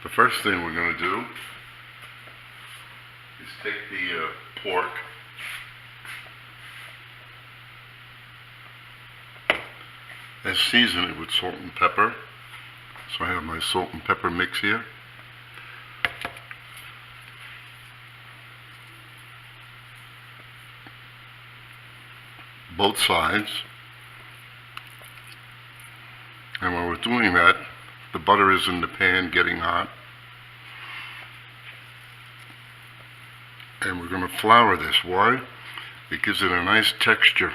The first thing we're going to do is take the pork and season it with salt and pepper. So I have my salt and pepper mix here. Both sides. And while we're doing that, the butter is in the pan getting hot. And we're going to flour this. Why? It gives it a nice texture.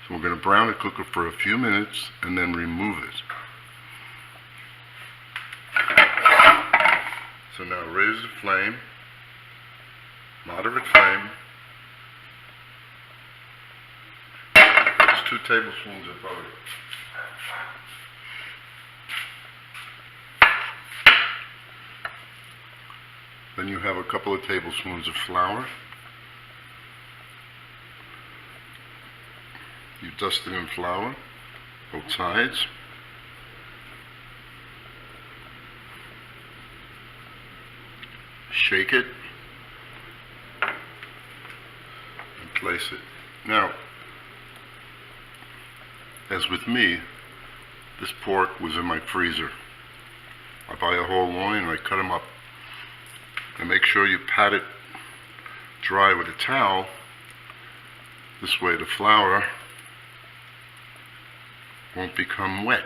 So we're going to brown it, cook it for a few minutes, and then remove it. So now raise the flame, moderate flame. That's 2 tablespoons of butter. Then you have a couple of tablespoons of flour. You dust it in flour, both sides. Shake it and place it. Now, as with me, this pork was in my freezer. I buy a whole loin and I cut them up. And make sure you pat it dry with a towel. This way the flour won't become wet.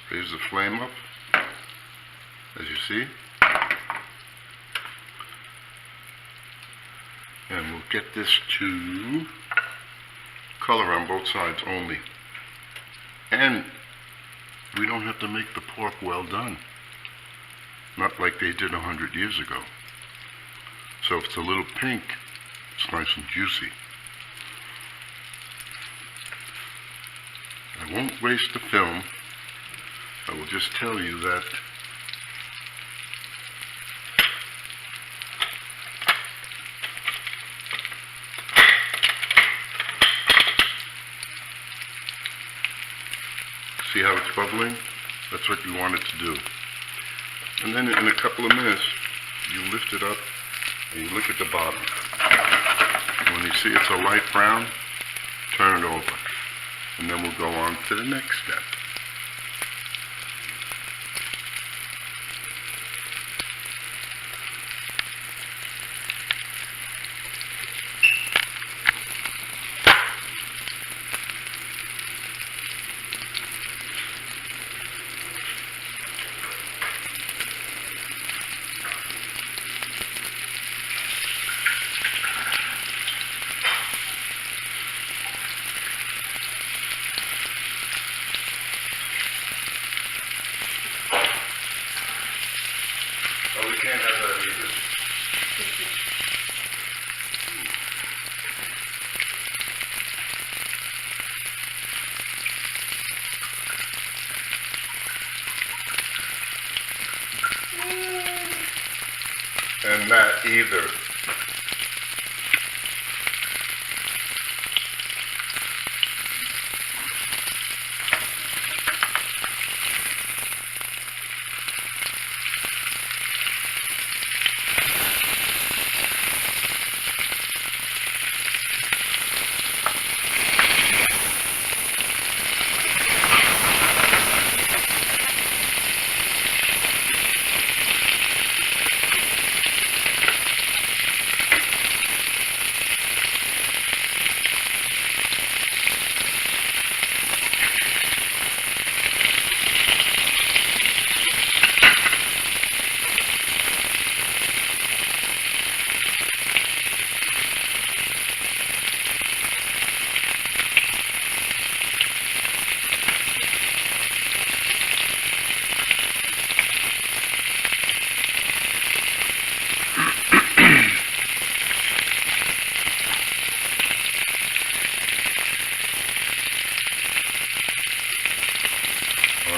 Raise the flame up, as you see. And we'll get this to color on both sides only. And we don't have to make the pork well done. Not like they did 100 years ago. So if it's a little pink, it's nice and juicy. I won't waste the film. I will just tell you that see how it's bubbling? That's what you want it to do. And then in a couple of minutes, you lift it up and you look at the bottom. When you see it's a light brown, turn it over. And then we'll go on to the next step. Oh, we can't have that either. And that either.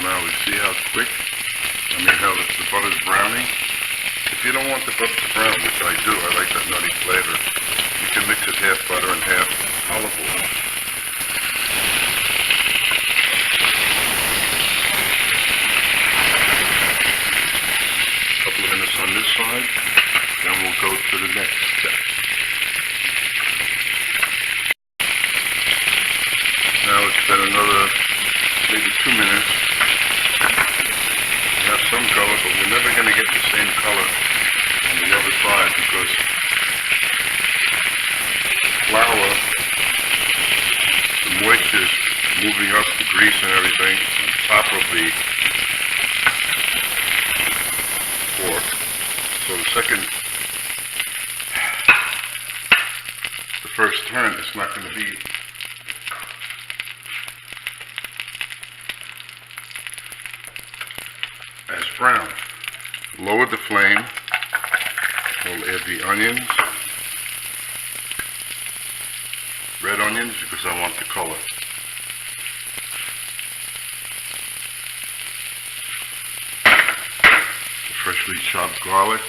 Now we see how quick I mean how the butter's browning. If you don't want the butter to brown, which I do, I like that nutty flavor, you can mix it half butter and half olive oil. A couple of minutes on this side, then we'll go to the next step. Now it's been another maybe 2 minutes. We have some color, but we're never going to get the same color on the other side because flour, the moisture is moving up the grease and everything on top of the pork. So the first turn, it's not going to be as brown. Lower the flame. We'll add the onions. Red onions because I want the color. The freshly chopped garlic.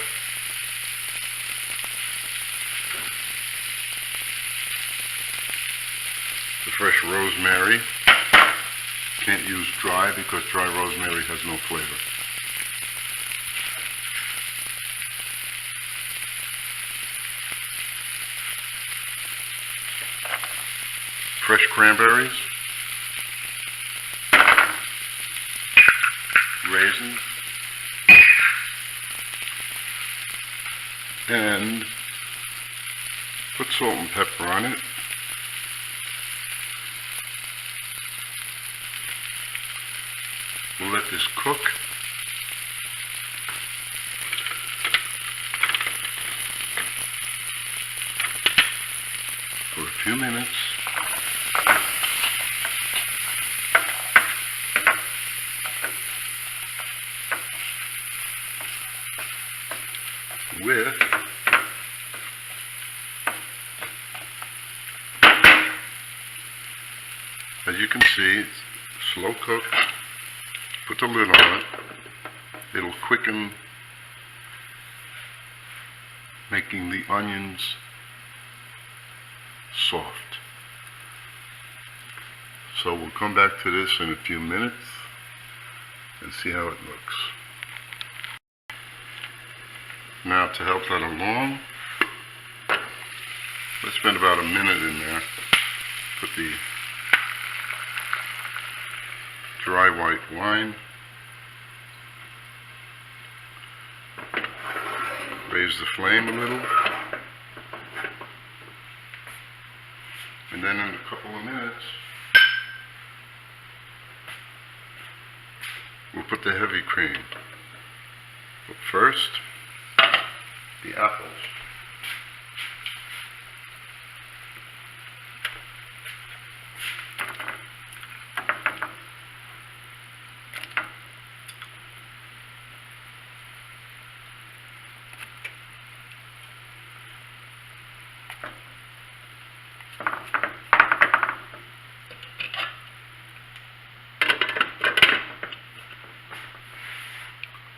The fresh rosemary. Can't use dry because dry rosemary has no flavor. Fresh cranberries, raisins, and put salt and pepper on it. We'll let this cook. For a few minutes. With as you can see, it's slow cooked. Put the lid on it. It'll quicken, making the onions soft. So we'll come back to this in a few minutes and see how it looks. Now to help that along, let's spend about a minute in there. Put the dry white wine. Raise the flame a little. And then in a couple of minutes, we'll put the heavy cream. But first, the apples.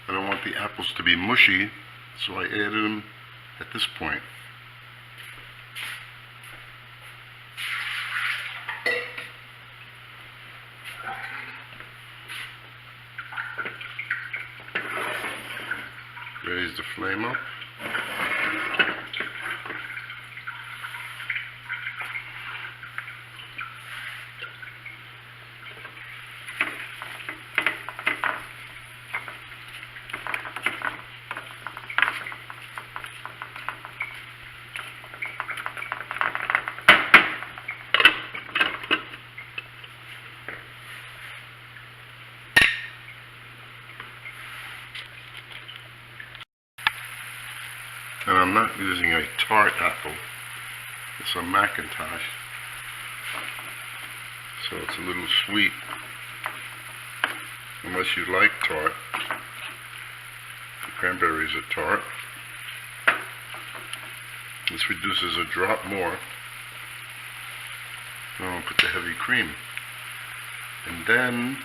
I don't want the apples to be mushy, so I added them at this point. Raise the flame up. And I'm not using a tart apple, it's a Macintosh, so it's a little sweet, unless you like tart. The cranberries are tart. This reduces a drop more. Now I'll put the heavy cream, and then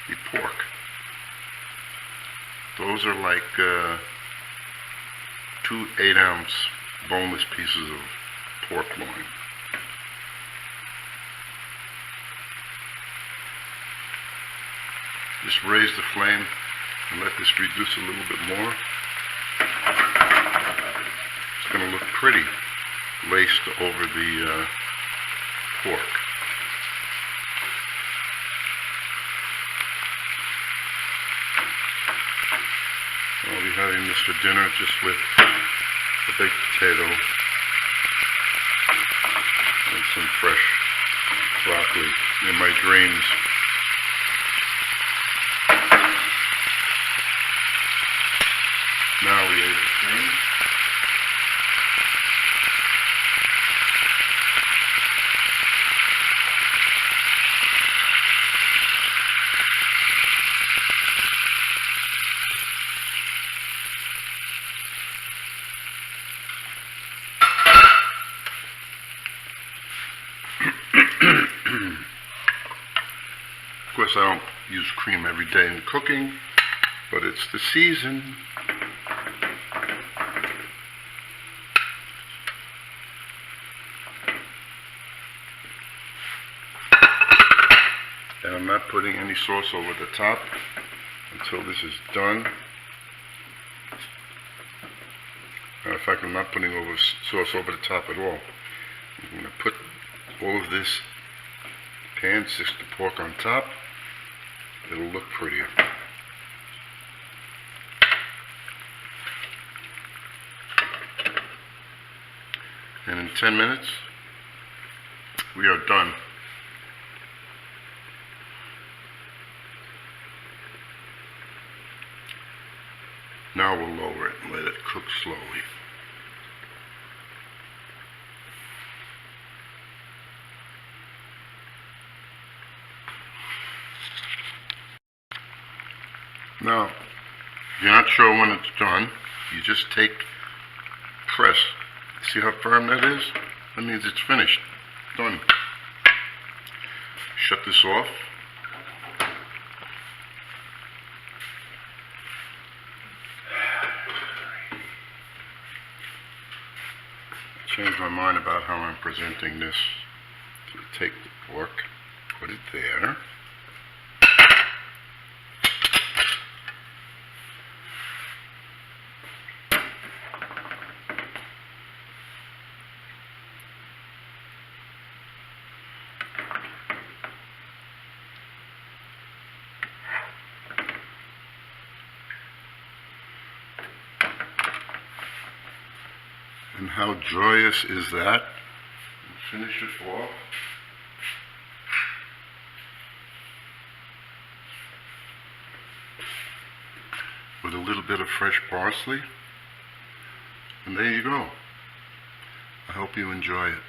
the pork. Those are like 2 8-ounce boneless pieces of pork loin. Just raise the flame and let this reduce a little bit more. It's going to look pretty laced over the pork. I'll be having this for dinner just with a baked potato and some fresh broccoli in my dreams. Now we ate the thing. Of course, I don't use cream every day in cooking, but it's the season. And I'm not putting any sauce over the top until this is done. Matter of fact, I'm not putting sauce over the top at all. I'm going to put all of this pan, stick the pork on top. It'll look prettier. And in 10 minutes, we are done. Now we'll lower it and let it cook slowly. Now, if you're not sure when it's done, you just press. See how firm that is? That means it's finished. Done. Shut this off. I changed my mind about how I'm presenting this. So take the pork, put it there. And how joyous is that? And finish it off. With a little bit of fresh parsley. And there you go. I hope you enjoy it.